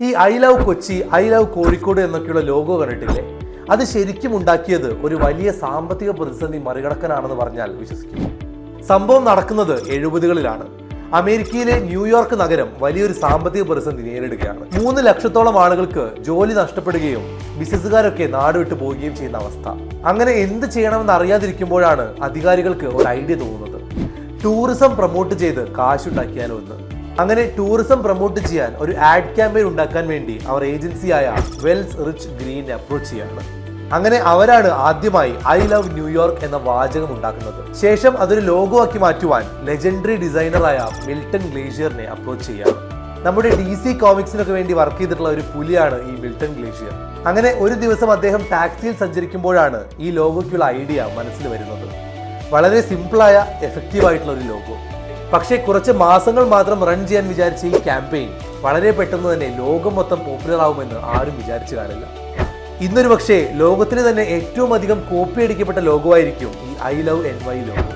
ഈ I love Kochi, I love Kozhikode എന്നൊക്കെയുള്ള logo കണ്ടിട്ടില്ലേ? അത് ശരിക്കും ഉണ്ടാക്കിയത് ഒരു വലിയ സാമ്പത്തിക പ്രതിസന്ധി മറികടക്കാനാണെന്ന് പറഞ്ഞാൽ വിശ്വസിക്കും. സംഭവം നടക്കുന്നത് 70കളിലാണ്. അമേരിക്കയിലെ ന്യൂയോർക്ക് നഗരം വലിയൊരു സാമ്പത്തിക പ്രതിസന്ധി നേരിടുകയാണ്. 3 ലക്ഷത്തോളം ആളുകൾക്ക് ജോലി നഷ്ടപ്പെടുകയും ബിസിനസ്സുകാരൊക്കെ നാടുവിട്ടു പോവുകയും ചെയ്യുന്ന അവസ്ഥ. അങ്ങനെ എന്ത് ചെയ്യണമെന്ന് അറിയാതിരിക്കുമ്പോഴാണ് അധികാരികൾക്ക് ഒരു ഐഡിയ തോന്നുന്നത്. ടൂറിസം പ്രൊമോട്ട് ചെയ്ത് കാശുണ്ടാക്കിയാലോ എന്ന്. അങ്ങനെ ടൂറിസം പ്രൊമോട്ട് ചെയ്യാൻ ഒരു ആഡ് ക്യാമ്പയിൻ ഉണ്ടാക്കാൻ വേണ്ടി അവർ ഏജൻസിയായ വെൽസ് റിച്ച് ഗ്രീനെ അപ്രോച്ച് ചെയ്യാണ്. അങ്ങനെ അവരാണ് ആദ്യമായി ഐ ലവ് ന്യൂയോർക്ക് എന്ന വാചകം ഉണ്ടാക്കുന്നത്. ശേഷം അതൊരു ലോഗോ ആക്കി മാറ്റുവാൻ ലെജൻഡറി ഡിസൈനറായ മിൽട്ടൺ ഗ്ലേഷ്യറിനെ അപ്രോച്ച് ചെയ്യാണ്. നമ്മുടെ DC കോമിക്സിനൊക്കെ വേണ്ടി വർക്ക് ചെയ്തിട്ടുള്ള ഒരു പുലിയാണ് ഈ മിൽട്ടൺ ഗ്ലേഷ്യർ. അങ്ങനെ ഒരു ദിവസം അദ്ദേഹം ടാക്സിയിൽ സഞ്ചരിക്കുമ്പോഴാണ് ഈ ലോഗോയ്ക്കുള്ള ഐഡിയ മനസ്സിൽ വരുന്നത്. വളരെ സിമ്പിളായ എഫക്റ്റീവായിട്ടുള്ള ഒരു ലോഗോ. പക്ഷേ കുറച്ച് മാസങ്ങൾ മാത്രം റൺ ചെയ്യാൻ വിചാരിച്ച ഈ ക്യാമ്പയിൻ വളരെ പെട്ടെന്ന് തന്നെ ലോകം മൊത്തം പോപ്പുലർ ആവുമെന്ന് ആരും വിചാരിച്ചു കാണില്ല. ഇന്നൊരു പക്ഷേ ലോകത്തിന് തന്നെ ഏറ്റവും അധികം കോപ്പി അടിക്കപ്പെട്ട ലോഗോ ആയിരിക്കും ഈ ഐ ലവ് NY ലോഗോ.